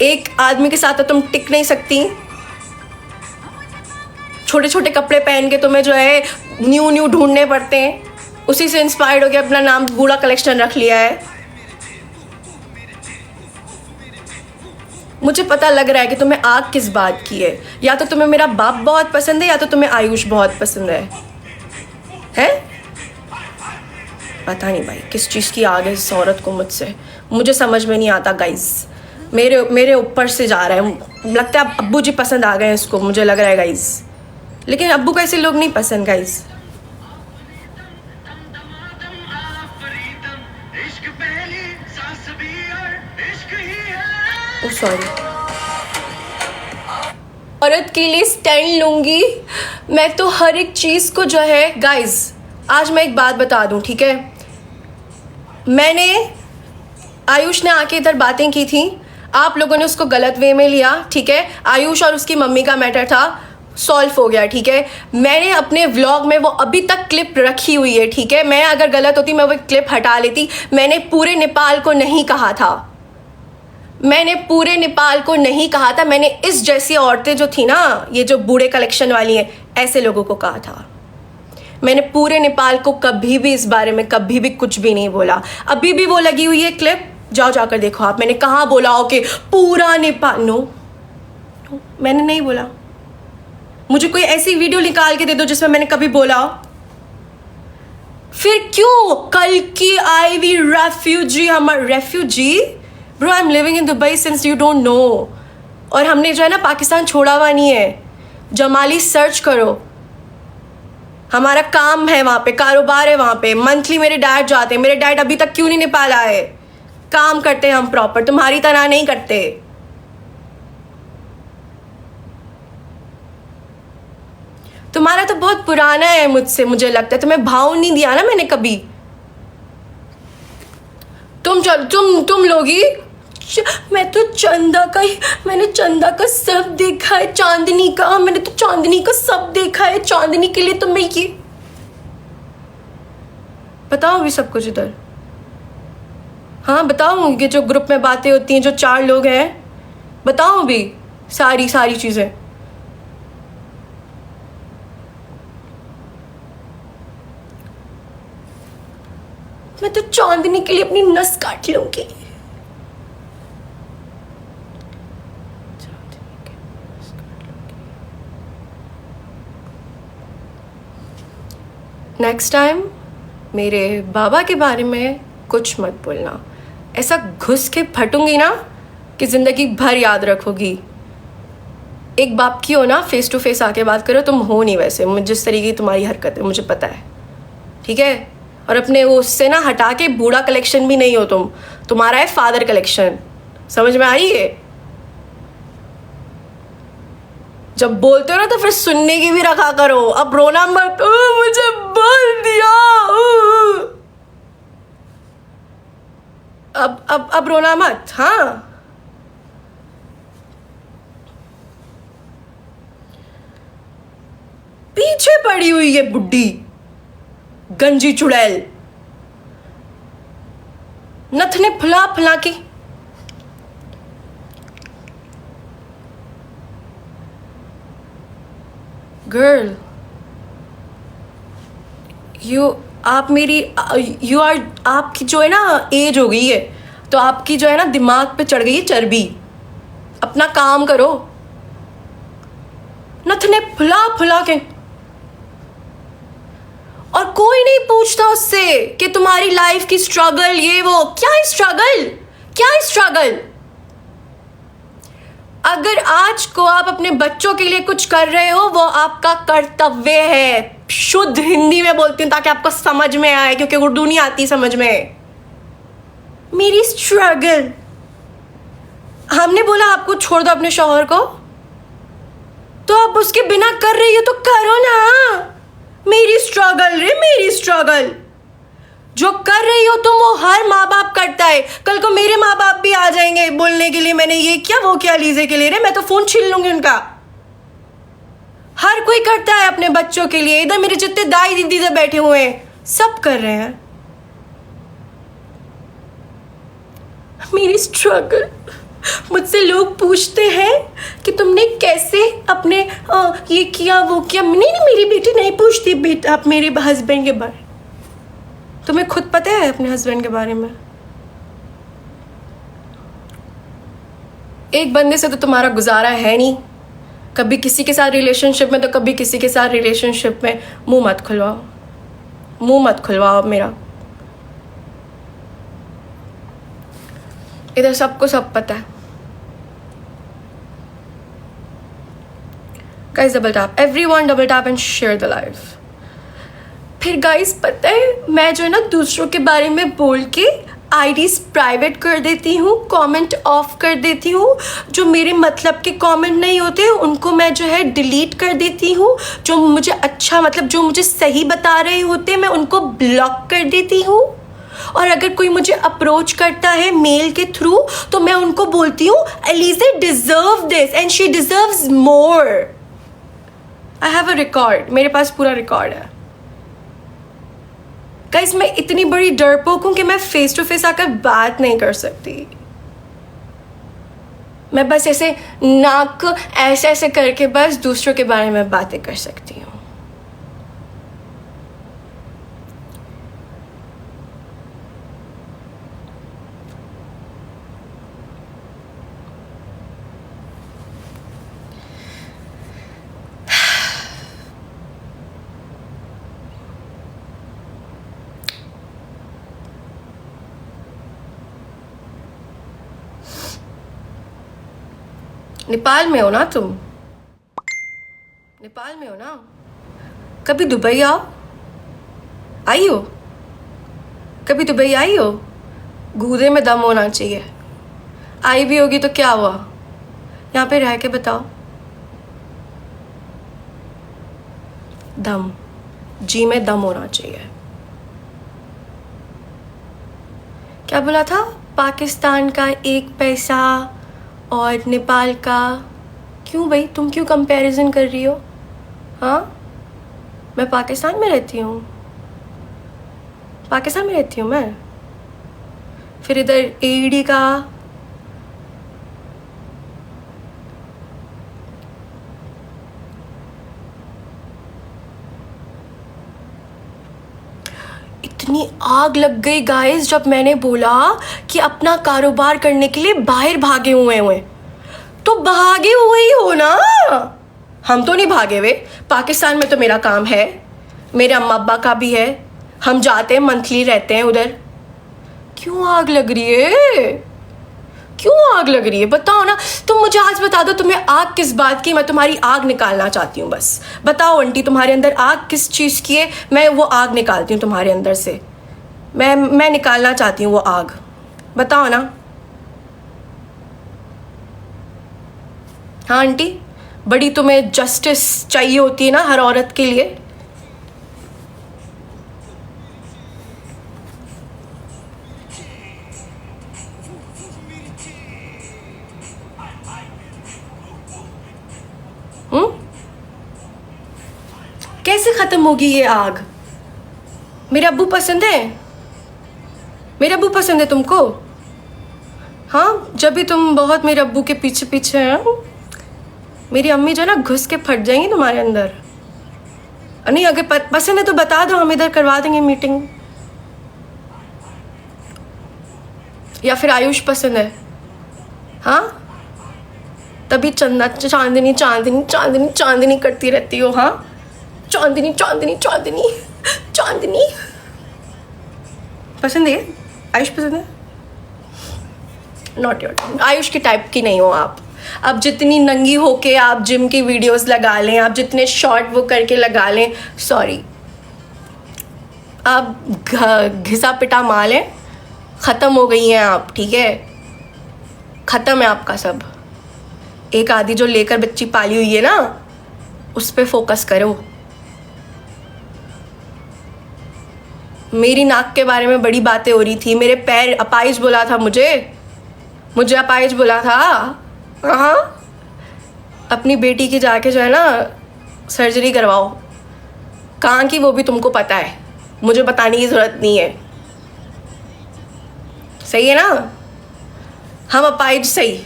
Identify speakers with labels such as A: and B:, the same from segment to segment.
A: एक आदमी के साथ तो तुम टिक नहीं सकती। छोटे छोटे कपड़े पहन के तुम्हें जो है न्यू ढूंढने पड़ते हैं, उसी से इंस्पायर्ड होकर अपना नाम बूढ़ा कलेक्शन रख लिया है। मुझे पता लग रहा है कि तुम्हें आग किस बात की है। या तो तुम्हें मेरा बाप बहुत पसंद है या तो तुम्हें आयुष बहुत पसंद है। पता नहीं भाई किस चीज़ की आग है इस औरत को मुझसे, मुझे समझ में नहीं आता गाइज। मेरे ऊपर से जा रहा है, लगता है अब्बू जी पसंद आ गए हैं इसको, मुझे लग रहा है गाइज। लेकिन अब्बू को ऐसे लोग नहीं पसंद गाइज। सॉरी, औरत के लिए स्टैंड लूंगी मैं तो हर एक चीज़ को जो है। गाइज आज मैं एक बात बता दूं, ठीक है, मैंने आयुष ने आके इधर बातें की थी, आप लोगों ने उसको गलत वे में लिया, ठीक है। आयुष और उसकी मम्मी का मैटर था, सॉल्व हो गया, ठीक है। मैंने अपने व्लॉग में वो अभी तक क्लिप रखी हुई है, ठीक है। मैं अगर गलत होती मैं वो क्लिप हटा लेती। मैंने पूरे नेपाल को नहीं कहा था, मैंने पूरे नेपाल को नहीं कहा था, मैंने इस जैसी औरतें जो थी ना, ये जो बूढ़े कलेक्शन वाली हैं, ऐसे लोगों को कहा था। मैंने पूरे नेपाल को कभी भी इस बारे में कभी भी कुछ भी नहीं बोला। अभी भी वो लगी हुई है क्लिप, जाओ जाकर देखो आप। मैंने कहाँ बोला हो कि पूरा नेपाल, नो, मैंने नहीं बोला। मुझे कोई ऐसी वीडियो निकाल के दे दो जिसमें मैंने कभी बोला हो। फिर क्यों कल की आई हुई रेफ्यूजी, हमारे refugee bro, I am living in Dubai since you don't know. और हमने जो है ना पाकिस्तान छोड़ा हुआ नहीं है। जमाली सर्च करो, हमारा काम है वहाँ पे, कारोबार है वहाँ पे। मंथली मेरे डैड जाते हैं, मेरे डैड अभी तक क्यों नहीं नेपाल आए? काम करते हैं हम प्रॉपर, तुम्हारी तरह नहीं करते। तुम्हारा तो बहुत पुराना है मुझसे, मुझे लगता है तुम्हें भाव नहीं दिया ना मैंने कभी। तुम लोगी, मैं तो चंदा का ही, मैंने चंदा का सब देखा है, चांदनी का, मैंने तो चांदनी का सब देखा है। चांदनी के लिए तो मैं ये बताओ भी सब कुछ इधर। हाँ बताओ, ये जो ग्रुप में बातें होती हैं, जो 4 लोग हैं, बताओ भी सारी चीजें। मैं तो चांदनी के लिए अपनी नस काट लूंगी। नेक्स्ट टाइम मेरे बाबा के बारे में कुछ मत बोलना। ऐसा घुस के फटूंगी ना कि ज़िंदगी भर याद रखोगी। एक बाप की हो ना, फेस टू फेस आके बात करो। तुम हो नहीं वैसे, जिस तरीके की तुम्हारी हरकत है मुझे पता है, ठीक है। और अपने वो उससे ना हटा के बूढ़ा कलेक्शन भी नहीं हो तुम, तुम्हारा है फादर कलेक्शन। समझ में आ रही है? जब बोलते हो ना तो फिर सुनने की भी रखा करो। अब रोना मत, मुझे बोल दिया। अब रोना मत, हाँ। पीछे पड़ी हुई है बुड्ढी गंजी चुड़ैल, नथने फुला फुला के। गर्ल, आपकी जो है ना एज हो गई है, तो आपकी जो है ना दिमाग पे चढ़ गई है चर्बी। अपना काम करो, नथने फुला फुला के। और कोई नहीं पूछता उससे कि तुम्हारी लाइफ की स्ट्रगल, ये वो। क्या स्ट्रगल, क्या स्ट्रगल? अगर आज को आप अपने बच्चों के लिए कुछ कर रहे हो, वो आपका कर्तव्य है। शुद्ध हिंदी में बोलती हूँ ताकि आपको समझ में आए, क्योंकि उर्दू नहीं आती समझ में। मेरी स्ट्रगल, हमने बोला आपको छोड़ दो अपने शौहर को, तो आप उसके बिना कर रही हो तो करो ना। मेरी स्ट्रगल रे, मेरी स्ट्रगल। जो कर रही हो तुम, वो हर माँ बाप करता है। कल को मेरे माँ बाप भी आ जाएंगे बोलने के लिए, मैंने ये किया वो किया लीजे के लिए रे, मैं तो फोन छीन लूंगी उनका। हर कोई करता है अपने बच्चों के लिए। इधर मेरे जितने दाई दीदी से बैठे हुए हैं, सब कर रहे हैं। मेरी स्ट्रगल, मुझसे लोग पूछते हैं कि तुमने कैसे अपने ये किया वो किया। नहीं नहीं, मेरी बेटी नहीं पूछती बेटा आप मेरे हस्बैंड के बारे। तुम्हें खुद पता है अपने हस्बैंड के बारे में? एक बंदे से तो तुम्हारा गुजारा है नहीं, कभी किसी के साथ रिलेशनशिप में तो कभी किसी के साथ रिलेशनशिप में। मुंह मत खुलवाओ, मुंह मत खुलवाओ अब मेरा। इधर सबको सब पता है। Guys double tap, everyone double tap and share the live. फिर गाइस पता है मैं जो है ना दूसरों के बारे में बोल के आईडीज प्राइवेट कर देती हूँ, कमेंट ऑफ कर देती हूँ। जो मेरे मतलब के कमेंट नहीं होते उनको मैं जो है डिलीट कर देती हूँ। जो मुझे अच्छा मतलब जो मुझे सही बता रहे होते मैं उनको ब्लॉक कर देती हूँ। और अगर कोई मुझे अप्रोच करता है मेल के थ्रू तो मैं उनको बोलती हूँ Eliza deserve this and she deserves more. I have a record, मेरे पास पूरा रिकॉर्ड है। गाइस मैं इतनी बड़ी डरपोक हूं कि मैं फेस टू फेस आकर बात नहीं कर सकती। मैं बस ऐसे नाक ऐसे ऐसे करके बस दूसरों के बारे में बातें कर सकती हूँ। नेपाल में हो ना तुम? नेपाल में हो ना? कभी दुबई आओ, आई हो? कभी दुबई आई हो? गूदे में दम होना चाहिए। आई भी होगी तो क्या हुआ, यहाँ पे रह के बताओ। दम, जी में दम होना चाहिए। क्या बोला था? पाकिस्तान का 1 पैसा और नेपाल का। क्यों भाई, तुम क्यों कंपैरिजन कर रही हो? हाँ, मैं पाकिस्तान में रहती हूँ, पाकिस्तान में रहती हूँ मैं। फिर इधर एडी का इतनी आग लग गई गाइस जब मैंने बोला कि अपना कारोबार करने के लिए बाहर भागे हुए तो भागे हुए ही हो ना। हम तो नहीं भागे हुए, पाकिस्तान में तो मेरा काम है, मेरे अम्मा अब्बा का भी है, हम जाते हैं मंथली रहते हैं उधर। क्यों आग लग रही है, क्यों आग लग रही है बताओ ना। तुम मुझे आज बता दो तुम्हें आग किस बात की, मैं तुम्हारी आग निकालना चाहती हूँ। बस बताओ आंटी तुम्हारे अंदर आग किस चीज़ की है, मैं वो आग निकालती हूँ तुम्हारे अंदर से। मैं निकालना चाहती हूँ वो आग, बताओ ना। हाँ आंटी, बड़ी तुम्हें जस्टिस चाहिए होती है ना हर औरत के लिए। कैसे खत्म होगी ये आग? मेरे अब्बू पसंद है, मेरे अब्बू पसंद है तुमको? हाँ, जब भी तुम बहुत मेरे अब्बू के पीछे पीछे हैं, मेरी अम्मी जो ना घुस के फट जाएंगी तुम्हारे अंदर। नहीं, अगर पसंद है तो बता दो, हम इधर करवा देंगे मीटिंग। या फिर आयुष पसंद है? हाँ, तभी चंदा चांदनी चांदनी चांदनी चांदनी करती रहती हो। हाँ, चांदनी चांदनी चांदनी चांदनी पसंद है? आयुष पसंद है? नॉट योर, आयुष के टाइप की नहीं हो आप। अब जितनी नंगी होके आप जिम की वीडियोस लगा लें, आप जितने शॉर्ट वो करके लगा लें, सॉरी, आप घिसा पिटा माल हैं, ख़त्म हो गई हैं आप, ठीक है? ख़त्म है आपका सब। एक आधी जो लेकर बच्ची पाली हुई है ना, उस पर फोकस करो। मेरी नाक के बारे में बड़ी बातें हो रही थी, मेरे पैर अपाइज बोला था, मुझे अपाइज बोला था। हाँ, अपनी बेटी की जाके जो है ना सर्जरी करवाओ। कहाँ की वो भी तुमको पता है, मुझे बताने की ज़रूरत नहीं है, सही है ना? हम अपाइज सही,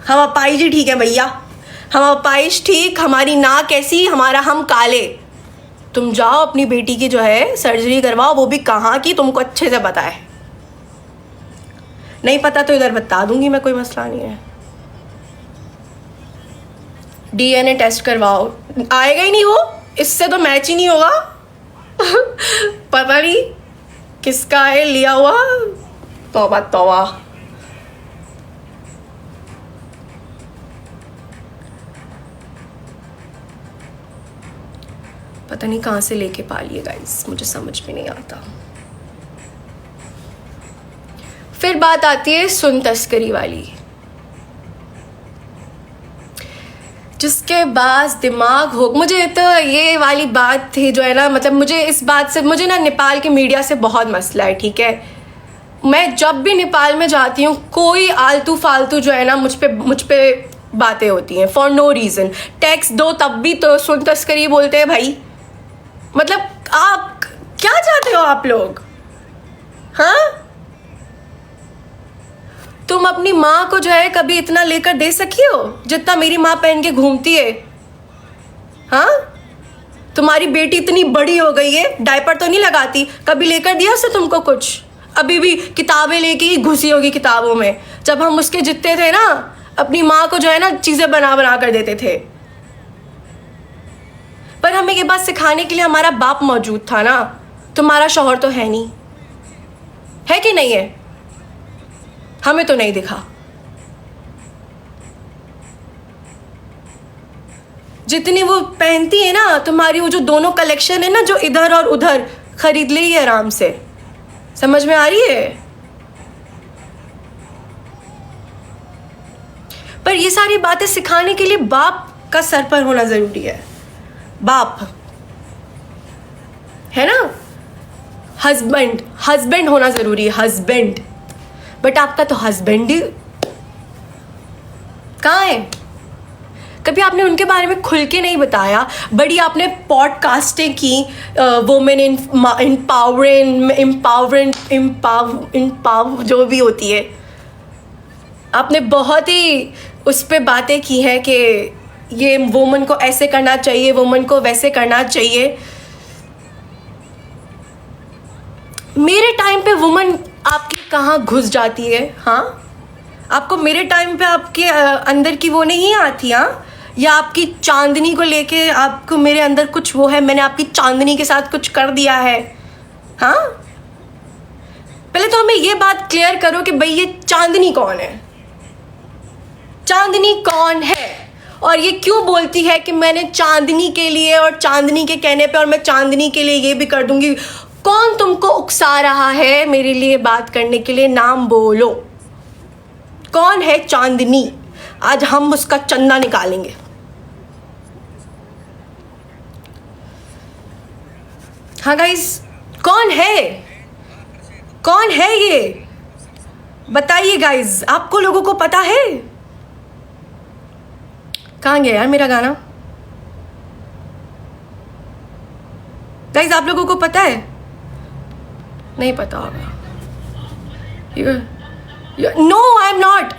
A: हम अपाइज ही ठीक है भैया, हम अपाइज ठीक, हमारी नाक ऐसी, हमारा हम काले। तुम जाओ अपनी बेटी की जो है सर्जरी करवाओ, वो भी कहाँ की तुमको अच्छे से पता है। नहीं पता तो इधर बता दूंगी मैं, कोई मसला नहीं है। डीएनए टेस्ट करवाओ, आएगा ही नहीं वो, इससे तो मैच ही नहीं होगा। पता नहीं किसका है लिया हुआ, तौबा तौबा। पता नहीं कहाँ से लेके पाली है गाइस, मुझे समझ में नहीं आता। फिर बात आती है सुन तस्करी वाली, जिसके पास दिमाग हो। मुझे तो ये वाली बात थी जो है ना, मतलब मुझे इस बात से, मुझे ना नेपाल के मीडिया से बहुत मसला है, ठीक है। मैं जब भी नेपाल में जाती हूँ कोई आलतू फालतू जो है ना मुझ पे बातें होती हैं फॉर नो रीज़न। टैक्स दो तब भी तो सुन तस्करी बोलते हैं भाई। मतलब आप क्या चाहते हो आप लोग, हाँ? तुम अपनी माँ को जो है कभी इतना लेकर दे सकी हो जितना मेरी माँ पहन के घूमती है, हाँ? तुम्हारी बेटी इतनी बड़ी हो गई है, डायपर तो नहीं लगाती, कभी लेकर दिया उसने तुमको कुछ? अभी भी किताबें लेके ही घुसी होगी किताबों में। जब हम उसके जितने थे ना, अपनी माँ को जो है ना चीज़ें बना बना कर देते थे। पर हमें ये बात सिखाने के लिए हमारा बाप मौजूद था ना। तुम्हारा शौहर तो है नहीं, है कि नहीं है? हमें तो नहीं दिखा। जितनी वो पहनती है ना, तुम्हारी वो जो दोनों कलेक्शन है ना, जो इधर और उधर, खरीद ली है आराम से। समझ में आ रही है? पर ये सारी बातें सिखाने के लिए बाप का सर पर होना जरूरी है। बाप है ना, हस्बैंड होना जरूरी है, हस्बैंड। बट आपका तो हस्बैंड ही कहाँ है? कभी आपने उनके बारे में खुल के नहीं बताया। बड़ी आपने पॉडकास्टें की, वुमेन इम्पावर जो भी होती है, आपने बहुत ही उस पर बातें की हैं कि ये वुमन को ऐसे करना चाहिए, वुमन को वैसे करना चाहिए। मेरे टाइम पे वुमन आपकी कहाँ घुस जाती है, हाँ? आपको मेरे टाइम पे आपके अंदर की वो नहीं आती, हाँ? या आपकी चांदनी को लेके आपको मेरे अंदर कुछ वो है, मैंने आपकी चांदनी के साथ कुछ कर दिया है, हाँ? पहले तो हमें ये बात क्लियर करो कि भाई ये चांदनी कौन है, चांदनी कौन है, और ये क्यों बोलती है कि मैंने चांदनी के लिए और चांदनी के कहने पे और मैं चांदनी के लिए ये भी कर दूंगी। कौन तुमको उकसा रहा है मेरे लिए बात करने के लिए? नाम बोलो, कौन है चांदनी? आज हम उसका चंदा निकालेंगे। हाँ गाइस, कौन है, कौन है ये बताइए गाइस, आपको लोगों को पता है? कहाँ गया यार मेरा गाना? गाइस आप लोगों को पता है? नहीं पता होगा। No I am not,